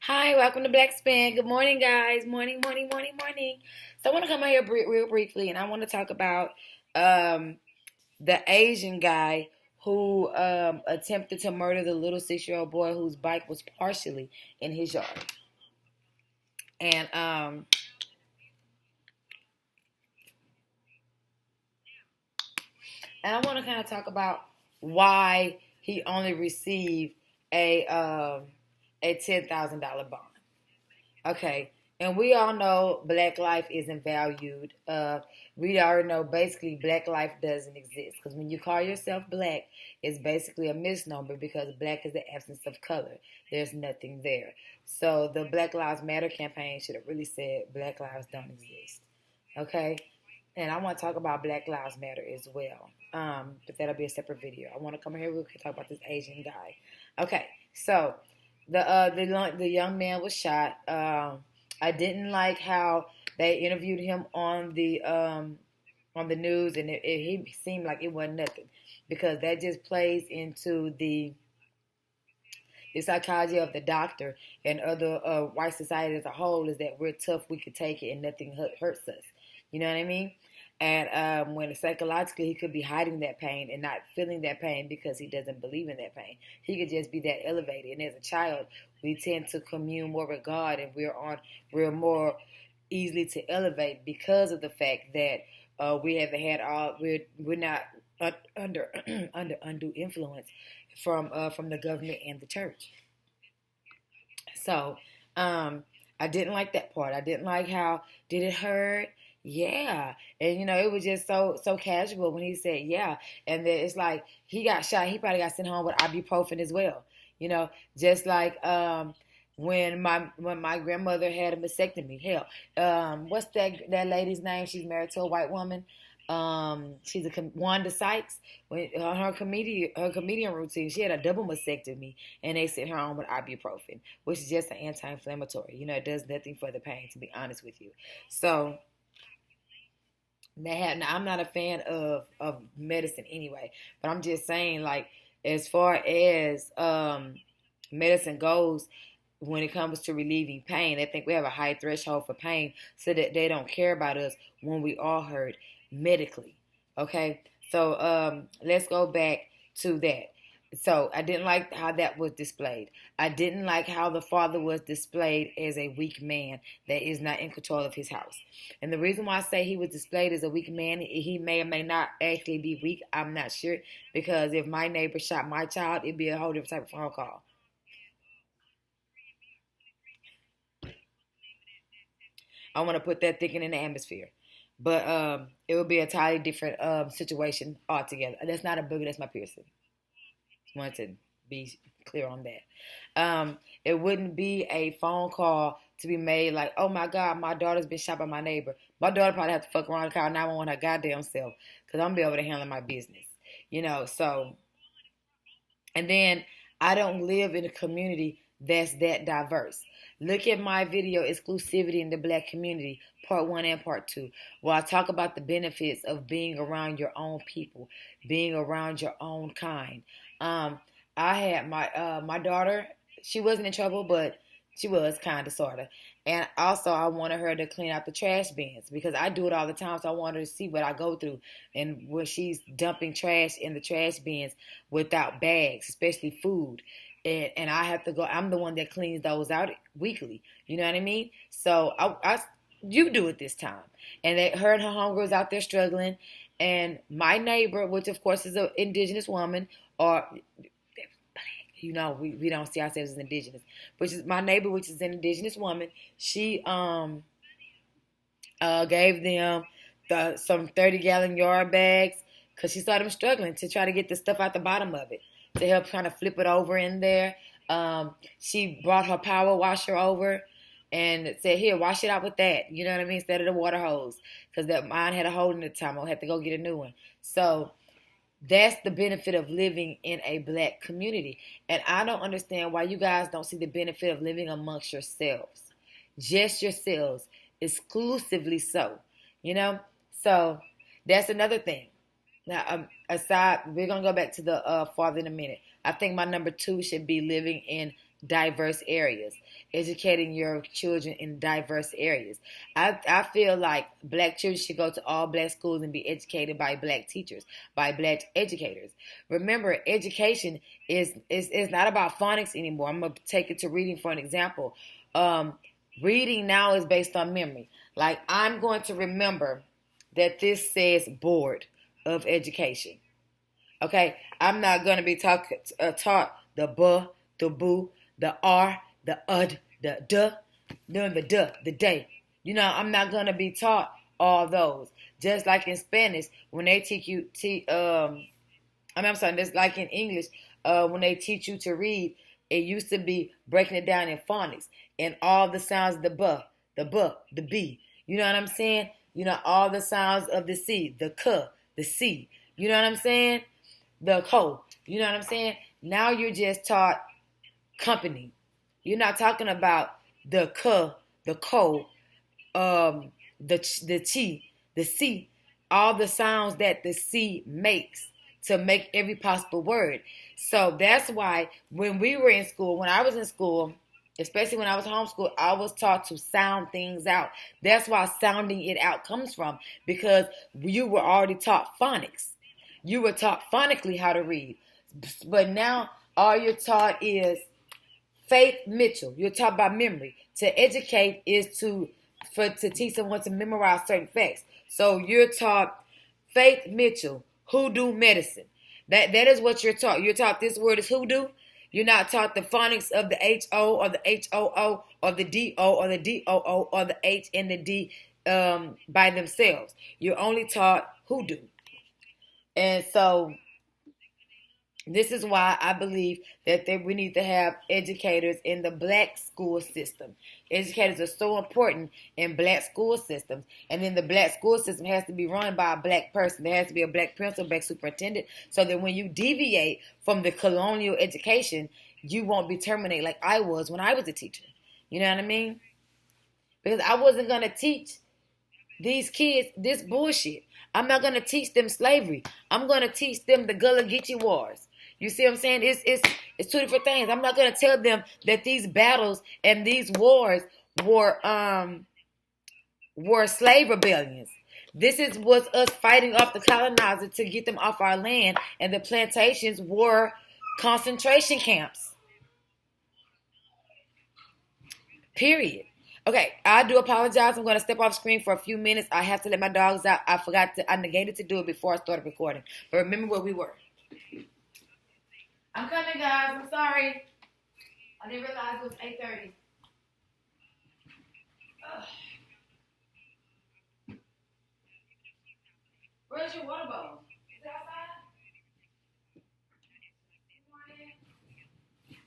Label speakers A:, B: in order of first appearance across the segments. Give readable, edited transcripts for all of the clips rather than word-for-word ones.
A: Hi, welcome to Black Spin. Good morning, guys. Morning, morning, morning, morning. So I want to come out here real briefly, and I want to talk about um, the Asian guy who attempted to murder the little 6-year-old boy whose bike was partially in his yard. And I want to kind of talk about why he only received a $10,000 bond. Okay. And we all know black life isn't valued. We already know basically black life doesn't exist. Because when you call yourself black, it's basically a misnomer because black is the absence of color. There's nothing there. So the Black Lives Matter campaign should have really said black lives don't exist. Okay? And I want to talk about Black Lives Matter as well. But that'll be a separate video. I want to come here real quick and talk about this Asian guy. Okay, so the young man was shot. I didn't like how they interviewed him on the news, and he seemed like it wasn't nothing because that just plays into the psychology of the doctor and other white society as a whole is that we're tough, we could take it, and nothing hurts us. You know what I mean? And when psychologically he could be hiding that pain and not feeling that pain because he doesn't believe in that pain. He could just be that elevated. And as a child, we tend to commune more with God, and we're more easily to elevate because of the fact that we haven't had we're not under under undue influence from the government and the church. So I didn't like that part. I didn't like how did it hurt? Yeah, and it was just so casual when he said yeah, and then it's like he got shot. He probably got sent home with ibuprofen as well. You know, just like when my grandmother had a mastectomy. Hell, what's that lady's name? She's married to a white woman. She's Wanda Sykes. When her comedian routine, she had a double mastectomy, and they sent her on with ibuprofen, which is just an anti-inflammatory. It does nothing for the pain. To be honest with you, so now, I'm not a fan of medicine anyway, but I'm just saying, like, as far as medicine goes, when it comes to relieving pain, I think we have a high threshold for pain so that they don't care about us when we are hurt medically. Okay, so let's go back to that. So I didn't like how that was displayed. I didn't like how the father was displayed as a weak man that is not in control of his house. And the reason why I say he was displayed as a weak man, he may or may not actually be weak. I'm not sure because if my neighbor shot my child, it'd be a whole different type of phone call. I want to put that thinking in the atmosphere. But it would be a entirely different situation altogether. That's not a booger, that's my piercing. Just wanted to be clear on that. It wouldn't be a phone call to be made like, oh my God, my daughter's been shot by my neighbor. My daughter probably have to fuck around and call 911 her goddamn self because I'm be able to handle my business. So and then I don't live in a community that's that diverse. Look at my video, Exclusivity in the Black Community, part one and part two, where I talk about the benefits of being around your own people, being around your own kind. Um, I had my daughter, she wasn't in trouble, but she was kind of, sort of. And also, I wanted her to clean out the trash bins because I do it all the time. So I wanted her to see what I go through. And when she's dumping trash in the trash bins, without bags, especially food. And I have to go. I'm the one that cleans those out weekly. You know what I mean? So you do it this time. And her and her homegirls out there struggling. And my neighbor, which of course is an indigenous woman, or we don't see ourselves as indigenous, which is my neighbor, which is an indigenous woman. She gave them some 30-gallon yard bags because she saw them struggling to try to get the stuff out the bottom of it to help kind of flip it over in there. She brought her power washer over and said, here, wash it out with that. You know what I mean? Instead of the water hose because that mine had a hole in the time. I had to go get a new one. So that's the benefit of living in a black community. And I don't understand why you guys don't see the benefit of living amongst yourselves. Just yourselves. Exclusively so. You know? So that's another thing. Now, aside, we're going to go back to the father in a minute. I think my number two should be living in diverse areas, educating your children in diverse areas. I feel like black children should go to all black schools and be educated by black teachers, by black educators. Remember, education is not about phonics anymore. I'm going to take it to reading for an example. Reading now is based on memory. Like, I'm going to remember that this says Board of Education. Okay, I'm not going to be taught the buh, the boo, the r, the ud, the duh, the day. You know, I'm not going to be taught all those. Just like in Spanish, when they teach you, I'm sorry, just like in English, when they teach you to read, it used to be breaking it down in phonics and all the sounds of the buh, the b. You know what I'm saying? You know, all the sounds of the c, the k, the c. You know what I'm saying? The co. You know what I'm saying? Now you're just taught company. You're not talking about the k, the co, the chi, the c, all the sounds that the c makes to make every possible word. So that's why when we were in school, when I was in school, especially when I was homeschooled, I was taught to sound things out. That's why sounding it out comes from, because you were already taught phonics. You were taught phonically how to read. But now all you're taught is Faith Mitchell. You're taught by memory. To educate is to teach someone to memorize certain facts. So you're taught Faith Mitchell, hoodoo medicine. That is what you're taught. You're taught this word is hoodoo. You're not taught the phonics of the H-O or the H-O-O or the D-O or the D-O-O or the H and the D by themselves. You're only taught hoodoo. And so this is why I believe that we need to have educators in the black school system. Educators are so important in black school systems. And then the black school system has to be run by a black person. There has to be a black principal, black superintendent, so that when you deviate from the colonial education, you won't be terminated like I was when I was a teacher. You know what I mean? Because I wasn't going to teach these kids this bullshit. I'm not going to teach them slavery. I'm going to teach them the Gullah Geechee Wars. You see what I'm saying? It's two different things. I'm not going to tell them that these battles and these wars were slave rebellions. This was us fighting off the colonizer to get them off our land, and the plantations were concentration camps. Period. Okay, I do apologize. I'm going to step off screen for a few minutes. I have to let my dogs out. I negated to do it before I started recording. But remember where we were. I'm coming, guys. I'm sorry. I didn't realize it was 8:30. Where's your water bottle? Is it outside?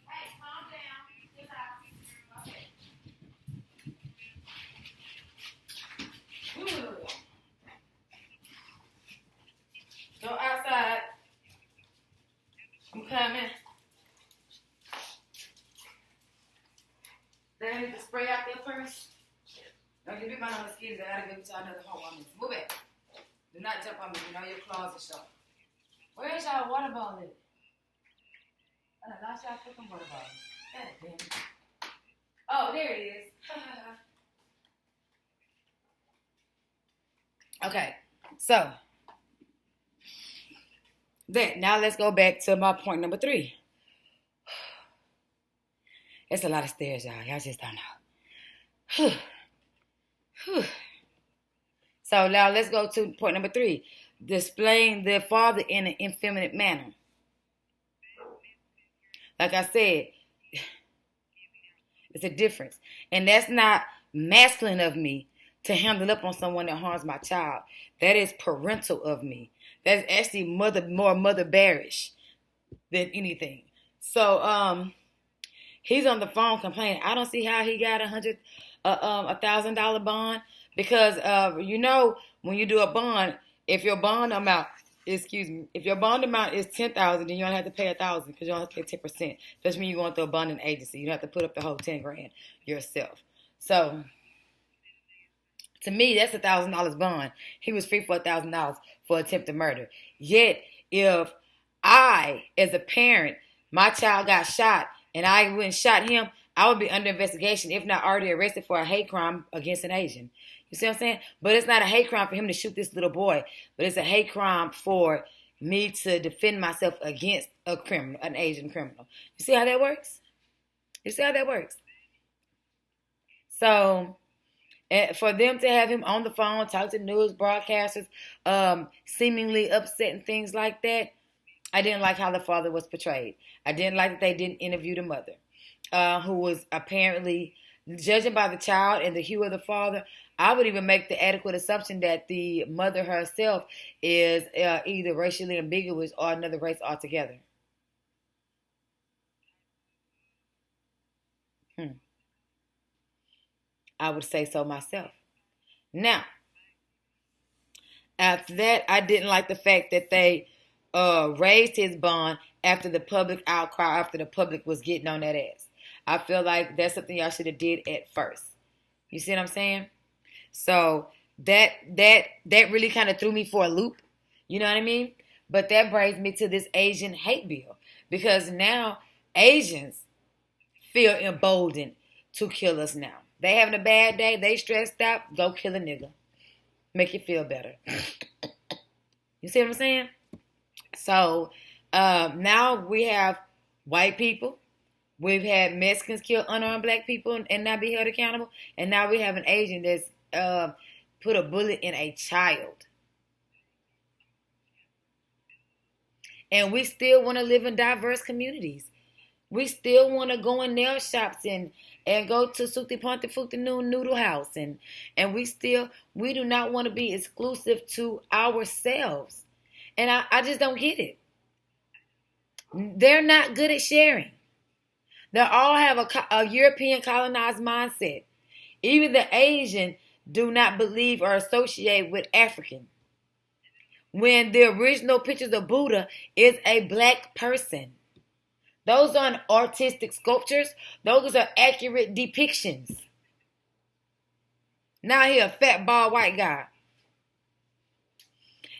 A: Hey, calm down. Get out. Okay. Go outside. I'm coming. Then I need to spray out there first. Don't give me my mosquitoes. I gotta give y'all another home. Move it. Do not jump on me. You know your claws are sharp. Where's y'all water bottle? I lost y'all fucking water bottle. God damn it. Oh, there it is. Okay, so now let's go back to my point number 3. It's a lot of stairs, y'all. Y'all just don't know. So now let's go to point number 3. Displaying the father in an effeminate manner. Like I said, it's a difference. And that's not masculine of me to handle up on someone that harms my child. That is parental of me. That's actually more mother bearish than anything. So he's on the phone complaining. I don't see how he got $1,000 bond, because you know, when you do a bond, if your bond amount is $10,000, then you don't have to pay $1,000, because you don't have to pay 10%. That's when you're going through a bonding agency. You don't have to put up the whole $10,000 yourself. So to me, that's $1,000 bond. He was free for $1,000 for attempted murder. Yet, if I, as a parent, my child got shot and I went and shot him, I would be under investigation, if not already arrested for a hate crime against an Asian. You see what I'm saying? But it's not a hate crime for him to shoot this little boy, but it's a hate crime for me to defend myself against a criminal, an Asian criminal. You see how that works? You see how that works? So, for them to have him on the phone, talk to news broadcasters, seemingly upset and things like that, I didn't like how the father was portrayed. I didn't like that they didn't interview the mother, who was apparently, judging by the child and the hue of the father, I would even make the adequate assumption that the mother herself is either racially ambiguous or another race altogether. I would say so myself. Now, after that, I didn't like the fact that they raised his bond after the public outcry, after the public was getting on that ass. I feel like that's something y'all should have did at first. You see what I'm saying? So that really kind of threw me for a loop. You know what I mean? But that brings me to this Asian hate bill, because now Asians feel emboldened to kill us now. They having a bad day, they stressed out, go kill a nigga. Make you feel better. You see what I'm saying? So now we have white people. We've had Mexicans kill unarmed black people and not be held accountable. And now we have an Asian that's put a bullet in a child. And we still want to live in diverse communities. We still want to go in nail shops and go to Sukti Ponte Fukti Noodle House. And we do not want to be exclusive to ourselves. And I just don't get it. They're not good at sharing. They all have a European colonized mindset. Even the Asian do not believe or associate with African, when the original pictures of Buddha is a black person. Those aren't artistic sculptures. Those are accurate depictions. Now he a fat bald white guy.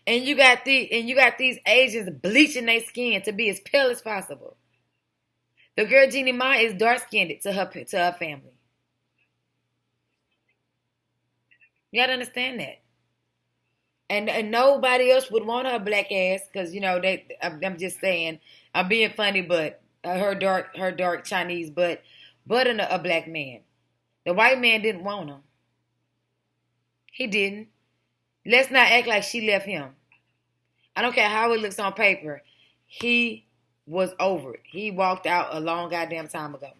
A: And you got these Asians bleaching their skin to be as pale as possible. The girl Jeannie Mai is dark skinned to her family. You gotta understand that. And nobody else would want her black ass, because I'm just saying, I'm being funny, but her dark Chinese, but a black man. The white man didn't want her. He didn't. Let's not act like she left him. I don't care how it looks on paper. He was over it. He walked out a long goddamn time ago.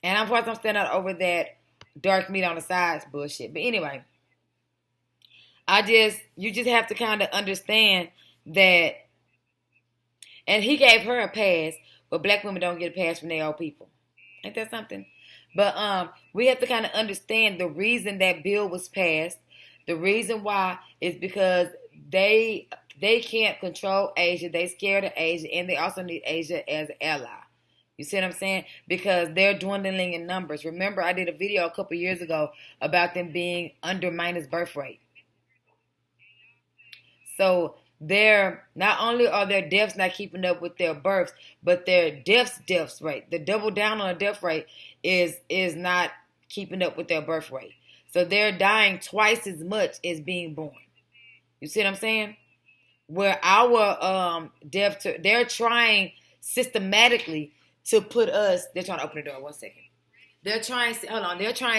A: And I'm standing out over that dark meat on the sides bullshit. But anyway, you just have to kind of understand that. And he gave her a pass, but black women don't get a pass from their old people. Ain't that something? But we have to kind of understand the reason that bill was passed. The reason why is because they can't control Asia. They scared of Asia, and they also need Asia as an ally. You see what I'm saying? Because they're dwindling in numbers. Remember, I did a video a couple years ago about them being under minus birth rate. So not only are their deaths not keeping up with their births, but their deaths rate, the double down on the death rate is not keeping up with their birth rate. So they're dying twice as much as being born. You see what I'm saying? Where our they're trying systematically to put us. They're trying to open the door. 1 second. They're trying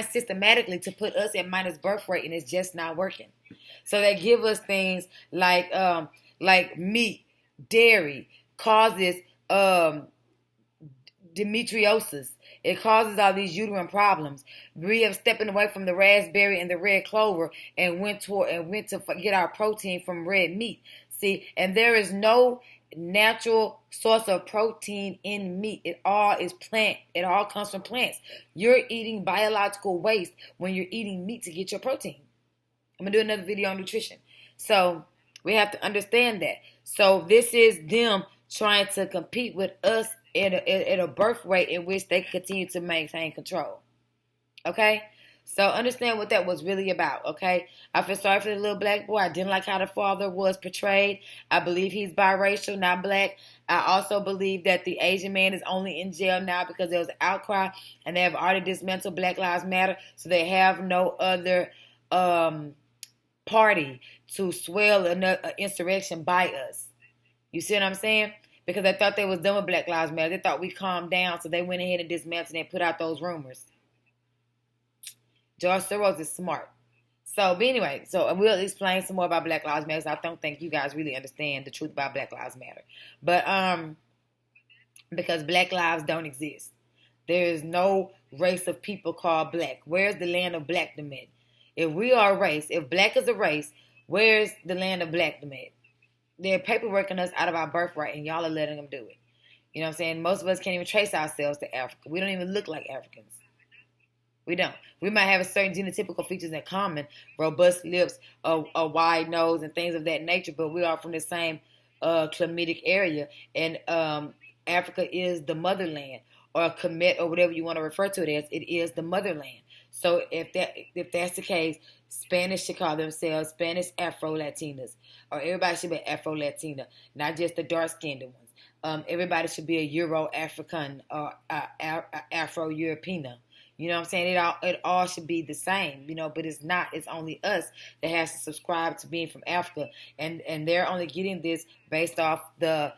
A: systematically to put us at minus birth rate, and it's just not working. So they give us things like meat, dairy causes endometriosis. It causes all these uterine problems. We have stepping away from the raspberry and the red clover and went to get our protein from red meat. See, and there is no natural source of protein in meat. It all is plant. It all comes from plants. You're eating biological waste when you're eating meat to get your protein. I'm going to do another video on nutrition. So we have to understand that. So this is them trying to compete with us at a birth rate in which they continue to maintain control. Okay? So understand what that was really about, okay? I feel sorry for the little black boy. I didn't like how the father was portrayed. I believe he's biracial, not black. I also believe that the Asian man is only in jail now because there was an outcry and they have already dismantled Black Lives Matter, so they have no other party to swell an insurrection by us. You see what I'm saying? Because they thought they was done with Black Lives Matter. They thought we calmed down, so they went ahead and dismantled and put out those rumors. George Soros is smart. But anyway, so we'll explain some more about Black Lives Matter. I don't think you guys really understand the truth about Black Lives Matter. But because Black lives don't exist. There is no race of people called black. Where's the land of blackdom at? If we are a race, if black is a race, where's the land of blackdom at? They're paperworking us out of our birthright, and y'all are letting them do it. You know what I'm saying? Most of us can't even trace ourselves to Africa. We don't even look like Africans. We don't. We might have certain genotypical features in common, robust lips, a wide nose, and things of that nature, but we are from the same climatic area, and Africa is the motherland, or Kemet, or whatever you want to refer to it as. It is the motherland. So if that's the case, Spanish should call themselves Spanish Afro-Latinas, or everybody should be Afro-Latina, not just the dark-skinned ones. Everybody should be a Euro-African or Afro-European. You know what I'm saying? It all should be the same, but it's not. It's only us that has to subscribe to being from Africa. And they're only getting this based off I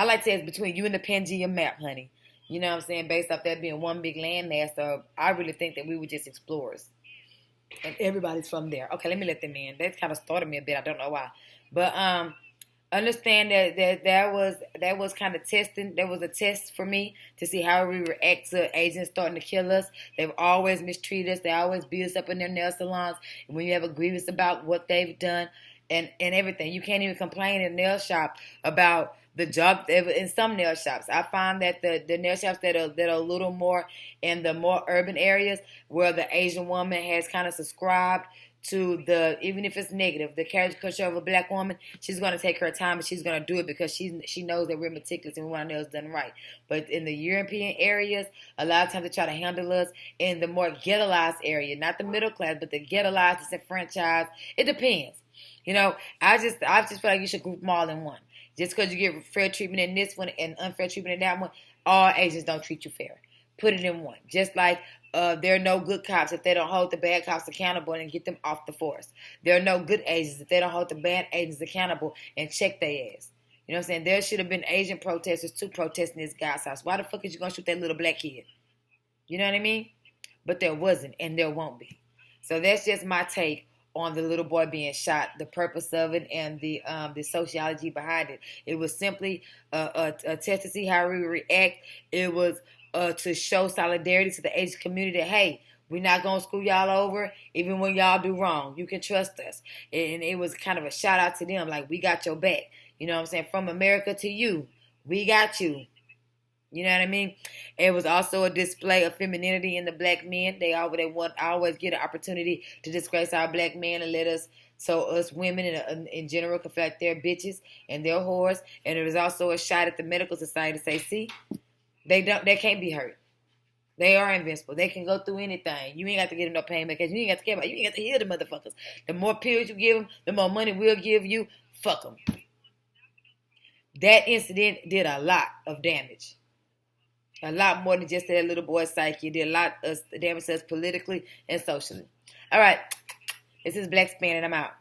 A: like to say it's between you and the Pangea map, honey. You know what I'm saying? Based off that being one big landmass. So I really think that we were just explorers. And everybody's from there. Okay, let me let them in. That kind of started me a bit. I don't know why. But understand that was kind of testing. There was a test for me to see how we react to agents starting to kill us. They've always mistreated us. They always beat us up in their nail salons. And when you have a grievance about what they've done and everything, you can't even complain in a nail shop about the job. In some nail shops, I find that the nail shops that are a little more in the more urban areas, where the Asian woman has kind of subscribed to even if it's negative, the caricature of a black woman, she's going to take her time and she's going to do it because she knows that we're meticulous and we want our nails done right. But in the European areas, a lot of times they try to handle us in the more ghettoized area, not the middle class, but the ghettoized, disenfranchised. It depends. I just feel like you should group them all in one. Just because you get fair treatment in this one and unfair treatment in that one, all Asians don't treat you fair. Put it in one. Just like there are no good cops if they don't hold the bad cops accountable and get them off the force. There are no good agents if they don't hold the bad agents accountable and check their ass. You know what I'm saying? There should have been Asian protesters too protesting this guy's house. Why the fuck is you going to shoot that little black kid? You know what I mean? But there wasn't, and there won't be. So that's just my take on the little boy being shot, the purpose of it, and the sociology behind it. It was simply a test to see how we react. It was to show solidarity to the Asian community that, hey, we're not going to screw y'all over even when y'all do wrong. You can trust us. And it was kind of a shout out to them, like, we got your back. You know what I'm saying? From America to you, we got you. You know what I mean? It was also a display of femininity in the black men. They always get an opportunity to disgrace our black men and let us, so us women in general can feel like they're bitches and they're whores. And it was also a shot at the medical society to say, see, they can't be hurt. They are invincible. They can go through anything. You ain't got to get them no pain medication. You ain't got to care about. You ain't got to heal the motherfuckers. The more pills you give them, the more money we'll give you. Fuck them. That incident did a lot of damage. A lot more than just that little boy's psyche. It did a lot of damage to us politically and socially. All right. This is Black Span, and I'm out.